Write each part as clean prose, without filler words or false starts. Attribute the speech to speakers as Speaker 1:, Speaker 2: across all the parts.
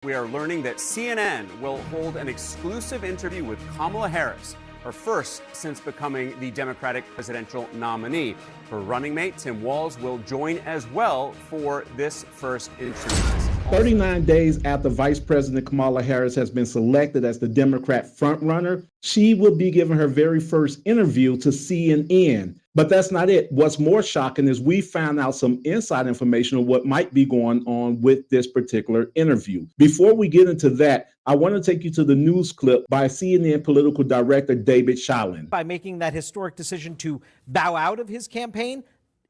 Speaker 1: We are learning that CNN will hold an exclusive interview with Kamala Harris, her first since becoming the Democratic presidential nominee. Her running mate, Tim Walz, will join as well for this first interview.
Speaker 2: 39 days after Vice President Kamala Harris has been selected as the Democrat frontrunner, she will be giving her very first interview to CNN. But that's not it. What's more shocking is we found out some inside information on what might be going on with this particular interview. Before we get into that, I want to take you to the news clip by CNN political director David Shalin.
Speaker 3: By making that historic decision to bow out of his campaign,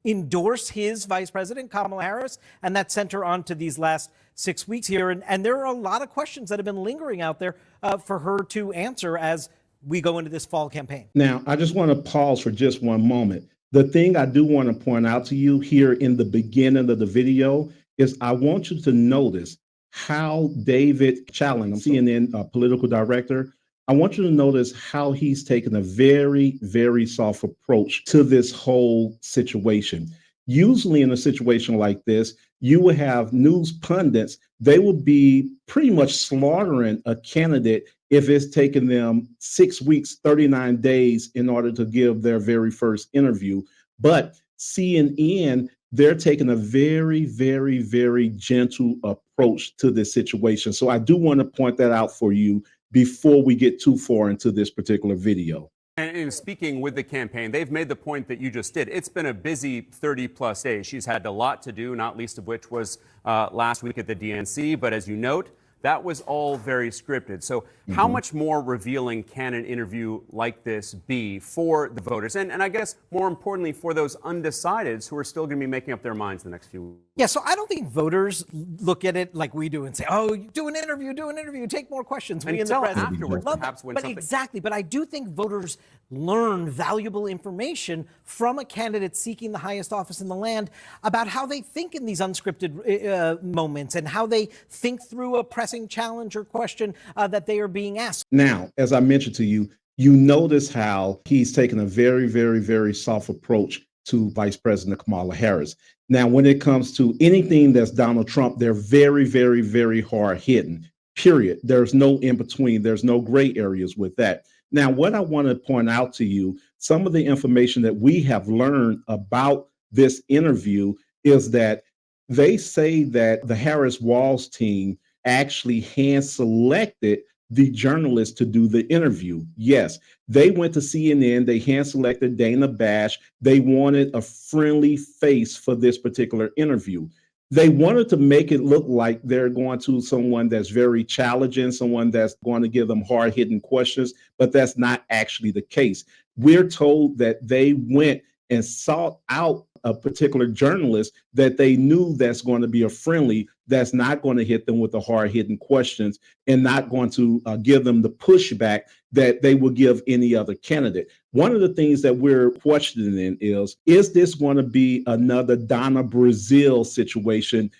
Speaker 3: endorse his vice president, Kamala Harris, and that sent her on to these last 6 weeks here. And there are a lot of questions that have been lingering out there for her to answer as we go into this fall campaign.
Speaker 2: Now, I just want to pause for just one moment. The thing I do want to point out to you here in the beginning of the video is I want you to notice how David Shalin, CNN political director, I want you to notice how he's taken a very, very soft approach to this whole situation. Usually in a situation like this, you would have news pundits, they would be pretty much slaughtering a candidate if it's taken them 6 weeks, 39 days in order to give their very first interview. But CNN, they're taking a very, very, very gentle approach to this situation. So I do want to point that out for you before we get too far into this particular video.
Speaker 1: And in speaking with the campaign, they've made the point that you just did. It's been a busy 30 plus days. She's had a lot to do, not least of which was last week at the DNC. But as you note, that was all very scripted. So how much more revealing can an interview like this be for the voters? And I guess more importantly, for those undecideds who are still going to be making up their minds the next few weeks.
Speaker 3: Yeah, so I don't think voters look at it like we do and say, oh, do an interview, take more questions.
Speaker 1: And tell afterwards, perhaps when something.
Speaker 3: Exactly, but I do think voters learn valuable information from a candidate seeking the highest office in the land about how they think in these unscripted moments and how they think through a pressing challenge or question that they are being asked.
Speaker 2: Now, as I mentioned to you, you notice how he's taken a very, very, very soft approach to Vice President Kamala Harris. Now, when it comes to anything that's Donald Trump, they're very, very, very hard hitting, period. There's no in between. There's no gray areas with that. Now, what I want to point out to you, some of the information that we have learned about this interview is that they say that the Harris-Walz team actually hand selected the journalist to do the interview. Yes, they went to CNN, they hand selected Dana Bash. They wanted a friendly face for this particular interview. They wanted to make it look like they're going to someone that's very challenging, someone that's going to give them hard-hitting questions, but that's not actually the case. We're told that they went and sought out a particular journalist that they knew that's going to be a friendly, that's not going to hit them with the hard-hitting questions and not going to give them the pushback that they will give any other candidate. One of the things that we're questioning is this going to be another Donna Brazile situation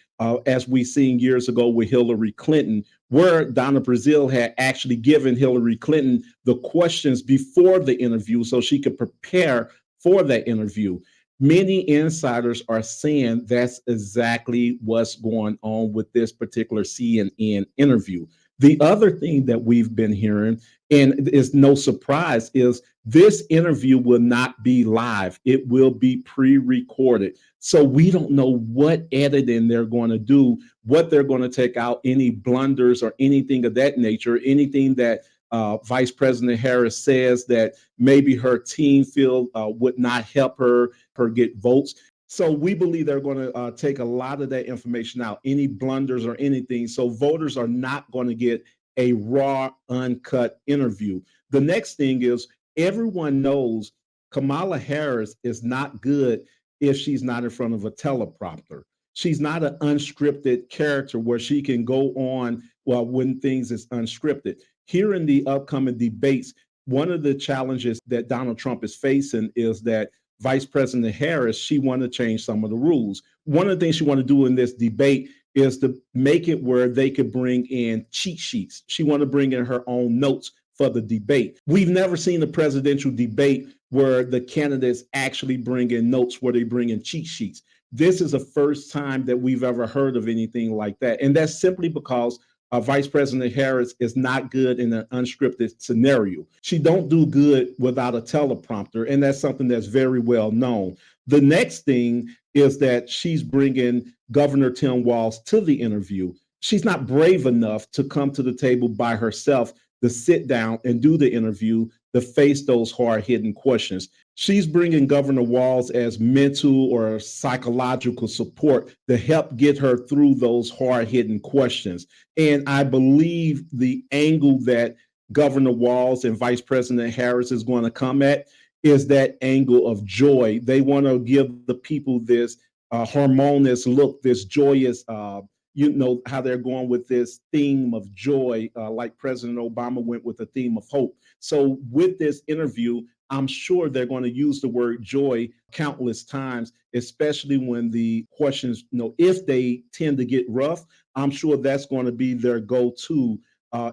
Speaker 2: as we seen years ago with Hillary Clinton, where Donna Brazile had actually given Hillary Clinton the questions before the interview so she could prepare for that interview? Many insiders are saying that's exactly what's going on with this particular CNN interview. The other thing that we've been hearing, and is no surprise, is this interview will not be live. It will be pre-recorded. So we don't know what editing they're going to do, what they're going to take out, any blunders or anything of that nature, anything that Vice President Harris says that maybe her team feel would not help her get votes. So we believe they're going to take a lot of that information out, any blunders or anything. So voters are not going to get a raw, uncut interview. The next thing is everyone knows Kamala Harris is not good if she's not in front of a teleprompter. She's not an unscripted character where she can go on when things is unscripted. Here in the upcoming debates, one of the challenges that Donald Trump is facing is that Vice President Harris, she want to change some of the rules. One of the things she want to do in this debate is to make it where they could bring in cheat sheets. She want to bring in her own notes for the debate. We've never seen a presidential debate where the candidates actually bring in notes, where they bring in cheat sheets. This is the first time that we've ever heard of anything like that. And that's simply because Vice President Harris is not good in an unscripted scenario. She don't do good without a teleprompter, and that's something that's very well known. The next thing is that she's bringing Governor Tim Walz to the interview. She's not brave enough to come to the table by herself to sit down and do the interview to face those hard-hitting questions. She's bringing Governor Walz as mental or psychological support to help get her through those hard-hitting questions. And I believe the angle that Governor Walz and Vice President Harris is going to come at is that angle of joy. They want to give the people this harmonious look, this joyous how they're going with this theme of joy, like President Obama went with the theme of hope. So with this interview, I'm sure they're going to use the word joy countless times, especially when the questions, if they tend to get rough, I'm sure that's going to be their go-to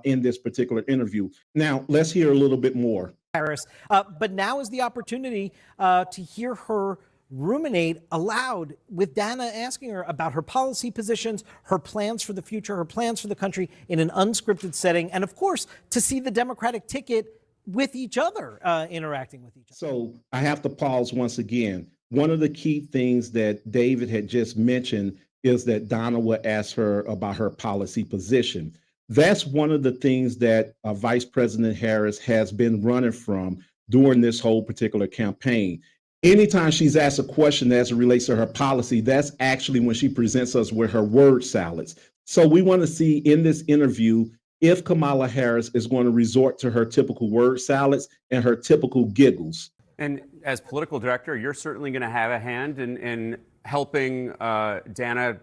Speaker 2: in this particular interview. Now, let's hear a little bit more.
Speaker 3: Harris, but now is the opportunity to hear her ruminate aloud with Dana asking her about her policy positions, her plans for the future, her plans for the country in an unscripted setting, and of course, to see the Democratic ticket with each other, interacting with each other.
Speaker 2: So I have to pause once again. One of the key things that David had just mentioned is that Donna would ask her about her policy position. That's one of the things that Vice President Harris has been running from during this whole particular campaign. Anytime she's asked a question as it relates to her policy, that's actually when she presents us with her word salads. So we want to see in this interview if Kamala Harris is going to resort to her typical word salads and her typical giggles.
Speaker 1: And as political director, you're certainly going to have a hand in helping Dana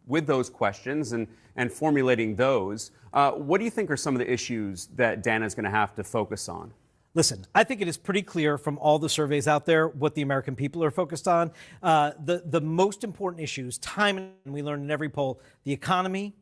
Speaker 1: with those questions and formulating those. What do you think are some of the issues that Dana is going to have to focus on?
Speaker 3: Listen, I think it is pretty clear from all the surveys out there what the American people are focused on. The most important issues, time, and we learned in every poll, the economy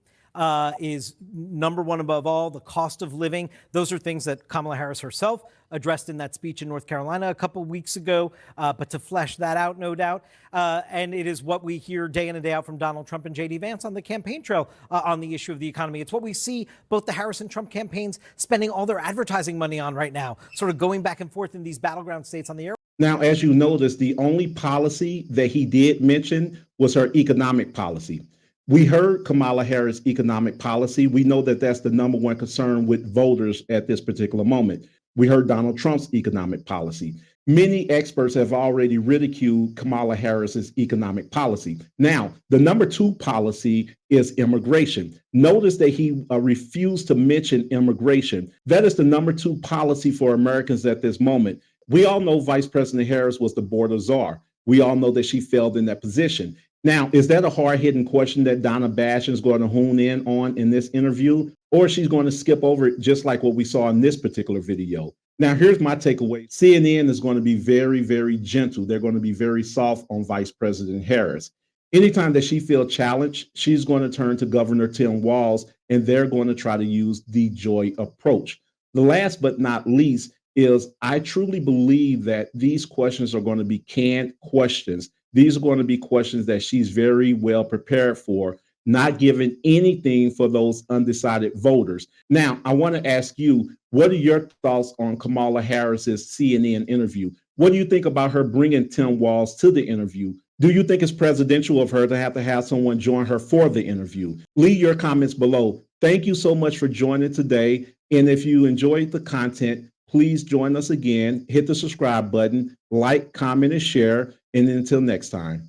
Speaker 3: is number one above all, the cost of living. Those are things that Kamala Harris herself addressed in that speech in North Carolina a couple weeks ago, but to flesh that out, no doubt. And it is what we hear day in and day out from Donald Trump and J.D. Vance on the campaign trail on the issue of the economy. It's what we see both the Harris and Trump campaigns spending all their advertising money on right now, sort of going back and forth in these battleground states on the air.
Speaker 2: Now, as you notice, the only policy that he did mention was her economic policy. We heard Kamala Harris' economic policy. We know that that's the number one concern with voters at this particular moment. We heard Donald Trump's economic policy. Many experts have already ridiculed Kamala Harris's economic policy. Now, the number two policy is immigration. Notice that he refused to mention immigration. That is the number two policy for Americans at this moment. We all know Vice President Harris was the border czar. We all know that she failed in that position. Now, is that a hard-hitting question that Donna Bash is going to hone in on in this interview, or she's going to skip over it just like what we saw in this particular video? Now, here's my takeaway. CNN is going to be very, very gentle. They're going to be very soft on Vice President Harris. Anytime that she feels challenged, she's going to turn to Governor Tim Walz, and they're going to try to use the joy approach. The last but not least is I truly believe that these questions are going to be canned questions. These are going to be questions that she's very well prepared for, not giving anything for those undecided voters. Now, I want to ask you, what are your thoughts on Kamala Harris's CNN interview? What do you think about her bringing Tim Walz to the interview? Do you think it's presidential of her to have someone join her for the interview? Leave your comments below. Thank you so much for joining today. And if you enjoyed the content, please join us again. Hit the subscribe button, like, comment, and share. And until next time.